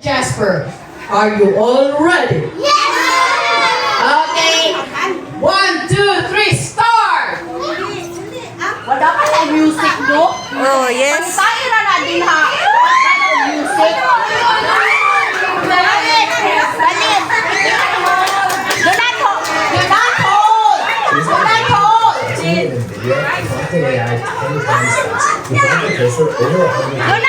Jasper, are you all ready? Yes! Okay. 1, 2, 3, start! Wala ka na music, do? Oh, yes. Tayo na din ha. Music. Dalit. Dalit. Donato. Donato. Donato. Donato.